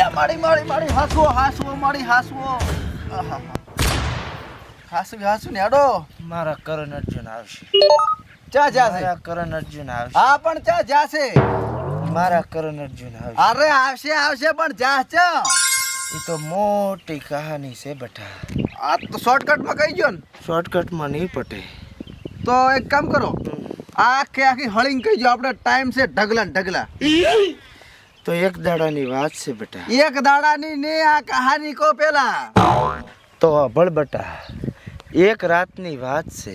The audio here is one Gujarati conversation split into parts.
અલ્યા મારી હાસવો મારી હાસવો હાસુ ને અડો મારા કરણ અર્જુન આવશે. ચા જાશે મારા કરણ અર્જુન આવશે. હા પણ ચા જાશે મારા કરણ અર્જુન આવશે. અરે આવશે પણ જા ચા એ તો મોટી કહાની છે બેટા. આ તો શોર્ટકટમાં કહી ગયો ને. શોર્ટકટમાં નહીં પટે. તો એક કામ કરો આખી હળીને કહી દો આપણે ટાઈમ છે ઢગલા તો એક દાડાની વાત છે બેટા. એક દાડાની ને આ કહાની કો પેલા તો અભળ બેટા એક રાતની વાત છે.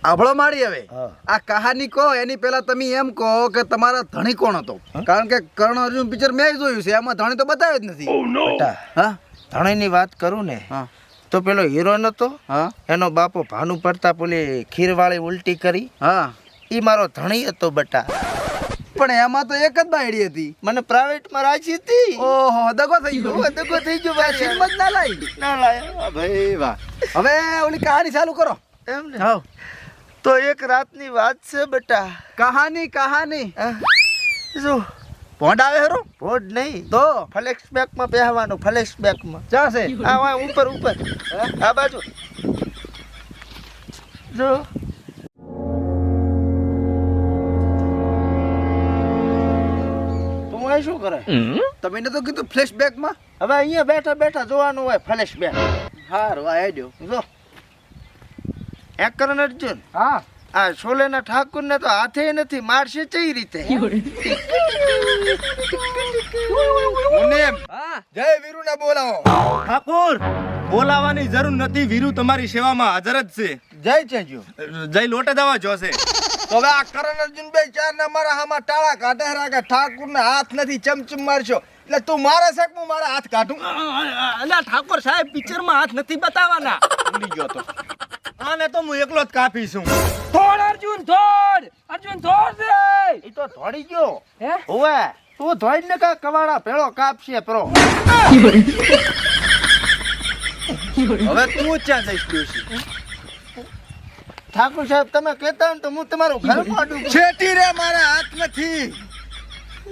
આભળો માડી હવે હા. આ કહાની કહો એની પેલા તમે એમ કહો કે તમારા ધણી કોણ હતો? કારણ કે કર્ણ અર્જુન પિક્ચર મેં જોયું છે એમાં ધણી તો બતાવ્યો જ નથી. બેટા હા ધણીની વાત કરું ને હા તો પેલો હીરો નતો હા એનો બાપો ભાનુ પડતા પેલી ખીરવાળી ઉલટી કરી હા ઈ મારો ધણી હતો બેટા. પણ એમાં તો એક જ બાયડી હતી. મને પ્રાઇવેટમાં રાખી હતી. ઓહો દગો થઈ ગયો દગો થઈ ગયો ભાઈ. કિંમત ના લાઈ ના લાયા ભાઈ વાહ. હવે ઓલી કહાની ચાલુ કરો. એમ ને હા તો એક રાતની વાત છે બેટા. કહાની જો ભોંડ આવે હરો ભોડ નહીં તો ફ્લેક્સ બેકમાં પહેવાનું. ફ્લેક્સ બેકમાં ચાશે આ વા ઉપર આ બાજુ જો તું અહીં શું કરે? તમે એને તો કીધું ફ્લેશબેક માં. હવે અહીંયા બેઠા બેઠા જોવાનું હોય ફ્લેશ બેક. હારું આ આડ્યો જો એક કરણ અર્જુન હા આ છોલેના ઠાકુર ને તો હાથે નથી મારશે કઈ રીતે? મુનેમ જય વીરુ ને બોલાવો. ઠાકોર બોલાવાની જરૂર નથી. વીરુ તમારી સેવામાં હાજર જ છે. જય ચેજો. જય લોટે દવા જોશે. તો હવે આ કરણ અર્જુન બે ચાર ને મારા હામાં ટાળા કાઢે રાગે ઠાકુર ને હાથ નથી ચમચમ મારશો એટલે તું મારે શક હું મારા હાથ કાઢું. અલા ઠાકોર સાહેબ પિક્ચર માં હાથ નથી બતાવવાના. ભૂલી ગયો તો. આને તો હું એકલો જ કાપીશું. થોડ અર્જુન થોડ દે. એ તો ધોડી ગયો. હે ઓવે તું ધોઈ ને કા કવાડા ભેળો કાપશે પ્રો. હવે તું ક્યાં જઈશ ડોશી? ઠાકુર સાહેબ તમે કહેતા ને તો હું તમારું ઘર પાડું. છેટી રે મારા હાથ નથી.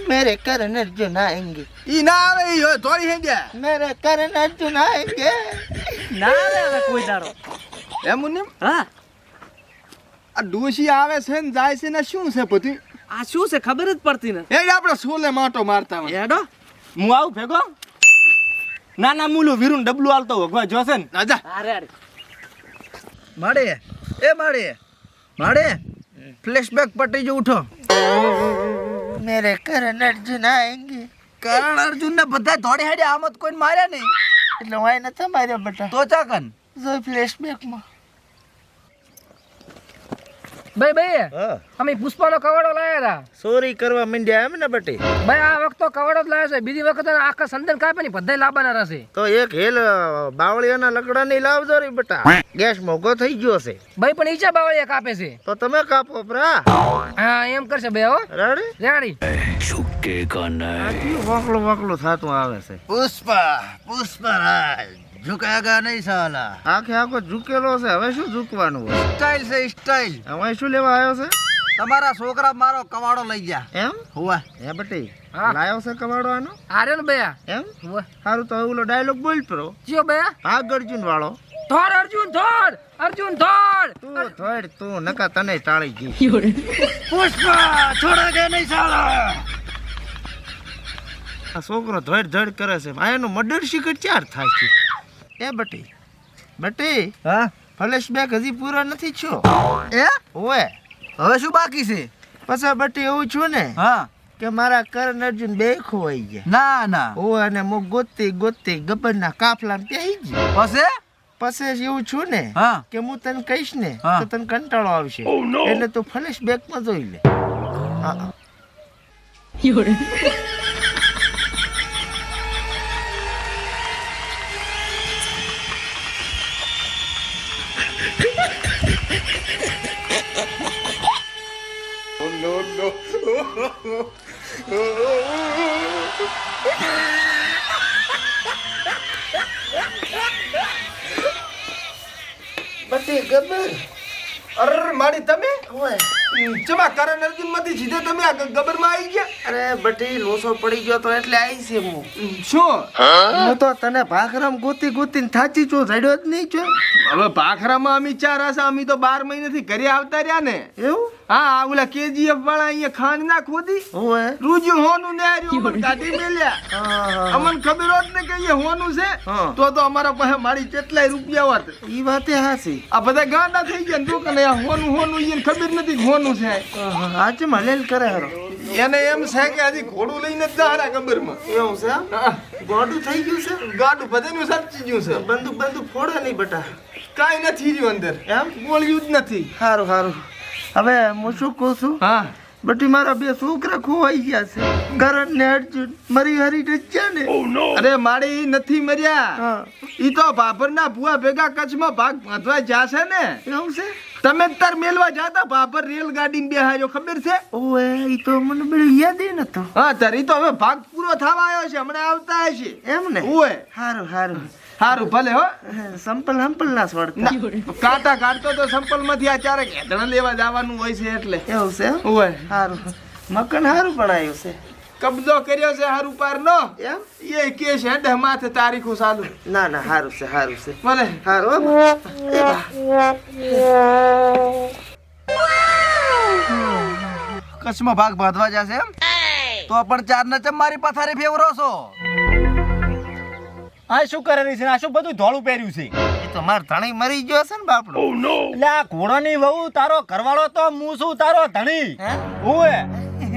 મેરે કરણ અર્જુન આएंगे. ઈ ના આવે ઈ હોય થોડી હે ગયા. મેરે કરણ અર્જુન આएंगे. ના રે હવે કોઈ દાડો. એ મુનિમ હા આ ડોશી આવે છે ને જાય છે ને શું છે બધું? આ શું છે ખબર જ પડતી ને. એ આપણે સોલે માટો મારતા હોય. એડો હું આવું ભેગો. ના ના મુલું વીરુ ડબલું હાલતો ભગવા જોશે ને. આજા અરે અરે માડે ફ્લેશબેક પટી જો ઉઠો. મેરે કરણ અર્જુન આएंगे. કરણ અર્જુન ને બધા ધોડી હેડે આમત કોઈ માર્યા નહીં એટલે હું નથી માર્યો બેટા. તો ચાકન જો ફ્લેશબેક માં ભાઈ હા અમે પુષ્પાનો કવાડો લાયા હતા. ચોરી કરવા માંડ્યા એમ ને બટી. ભાઈ આ વખત તો કવાડો જ લાવ્યો છે. બીજી વખત આખા સંદન કાપે ને બધાય લાવવાના રહેશે. તો એક હેલ બાવળિયાના લકડા ની લાવજો રે બેટા. ગેસ મોઘો થઈ ગયો છે ભાઈ પણ ઈચા બાવળિયા કાપે છે. તો તમે કાપો પ્રા. હા એમ કરશે ભાઈ હો રેડી રેડી. વાકલો વાકલો થાતું આવે છે. પુષ્પરાજ ઝુકાગા નહીં સાલા. આખે આખો ઝૂકેલો છે. હવે શું ઝૂકવાનું હોય? સ્ટાઇલ છે સ્ટાઇલ. હવે શું લેવા આવ્યો છે? તમારા છોકરા મારો કવાડો લઈ ગયા. એમ હુવા હે બટી હા. લાયો છે કવાડો આનો આર્યો ને ભૈયા. એમ ઉવ્વ. સારું તો ઓલો ડાયલોગ બોલ પ્રો. ચિયો ભૈયા ભાગ અર્જુન વાળો. થોડ અર્જુન થોડ. તું થોડ તું નકા તને ટાળી ગઈ. પુષ્પા છોડા દે નહીં સાલા. આ છોકરો ધોડ ધડ કરે છે. આ એનું મર્ડર શિકર ચાર થાય છે. એ બટી હા ફ્લેશબેક હજી પૂરો નથી છો. એ ઓએ હવે શું બાકી છે? પછી બટી એવું છું ને હા કે મારા કરણ અર્જુન બે ખોવાઈ ગયા. ના ના ઓએ અને મો ગોતી ગબ્બરના કાફલામાં પેહી ગઈ. પછી એવું છું ને હા કે હું તને કહીશ ને હા. તો તને કંટાળો આવશે. એટલે તું ફ્લેશબેકમાં જોઈ લે. હા બટી ગબ્બર અર મારી તમે ઓય ચમા કરણ અર્જુન માંથી સીધે તમે આ ગબરમાં આવી ગયા? અરે બટી લોસો પડી ગયો તો એટલે આવી છે હું. શું હું તો તને ભાખરામ ગોતી ગોતીને થાચી છું, જડ્યો જ નહીં છું. હવે ભાખરામાં અમે ચાર હશે, અમે તો 12 મહિનાથી ઘરે આવતા રહ્યા ને. એવું? હા આ ઓલા KGF વાળા અહીંયા ખાંડ ના ખોદી ઓએ. રૂજ્યું હોનું ને હાર્યું અમન કાઢી મેલ્યા. હા, અમન ખબર હોત ને કે અહીંયા હોનું છે હા. તો અમારા પાસે મારી કેટલાય રૂપિયા હોત. ઈ વાતે હાસી. આ બધા ગાંડા થઈ ગયા ને તો કને આ હોનું હોનું એને ખબર નથી કે હોનું છે. આજે મલેલ કરે હારો. એને એમ છે કે હજી ઘોડું લઈને જ જાડા ખબરમાં. એવું છે એમ? હા, ગોડું થઈ ગયું છે? ગાડું બધાનું સાચી ગયું છે. બંદૂક ફોડે નહીં બટા. કાંઈ નથી રહ્યું અંદર, એમ? ગોળ્યું જ નથી. સારું સારું. હવે હું શું કહું છું, હા બટી મારા 2 છોકરા ખોવાઈ ગયા છે, કરણ ને અર્જુન. મરી હરી ડચ્યા ને. અરે માડી નથી મર્યા. હા. ઈ તો ભાભરના ભુવા ભેગા કચ્છમાં ભાગ બાંધવા જાશે ને. એવું છે? તમે જ તાર મેલવા જાતા ભાભર રેલગાડીમાં બેહાર્યો ખબર છે? ઓએ, ઈ તો મને બધી યાદ ય નતો. હા તાર ઈ તો હવે ભાગ પૂરો થવા આવ્યો છે, હમણાં આવતા હશે. એમ ને? ઓય સારું સારું. હારું ભલે હો. સંપલ ના છોડતા. ના, કાંટા કાઢતો તો સંપલ માંથી આ ચારે ઘેટણા લેવા જવાનું હોય છે એટલે. એવું છે એમ? ઓય સારું. મકાન સારું બનાવ્યું છે. કબજો કર્યો છે હારું પાર નો. એમ? એ કે છે હે માથે તારીખો ચાલુ. ના ના, સારું છે સારું છે. ભલે સારું હો. એ બા. કચ્છમાં ભાગ બાંધવા જશે એમ? તો પણ 4 ને ચમ મારી પથારી ફેવરો છો? આ શું કરેલી છે? આ શું બધું ધોળું પહેર્યું છે? એ તો માર ધણી મરી ગયો છે ને બાપડો. એટલે આ ઘોડાની વહુ તારો ઘરવાળો તો હું છું તારો ધણી. હે? ઓએ.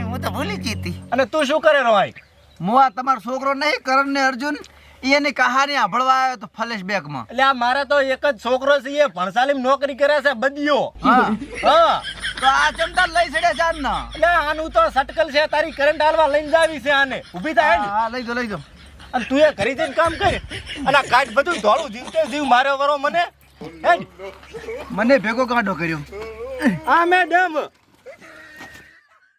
હું તો ભૂલી જીતી. અને તું શું કરે રોય? હું આ તમારો છોકરો નહીં કરણ ને અર્જુન, એની કહાની સાંભળવા આવ્યો તો ફલેશ બેગમાં. એટલે આ મારે તો એક જ છોકરો છે, એ ભણસાલીમાં નોકરી કરે છે બદીયો. હા હા. તો આ ચમતા લઈ છડ્યા 4 ના. એટલે આનું તો સટકલ છે, તારી કરંટ હાલવા લઈને જાવી છે આને. ઊભી થાય ને. હા લઈ દો લઈ દો. અને તું એ ઘરે જઈને કામ કર. અને આ કાઢ બધું ધોળું જીવતે જીવ મારે વરો મને. હે? મને ભેગો કાઢો કર્યો. આ મેડમ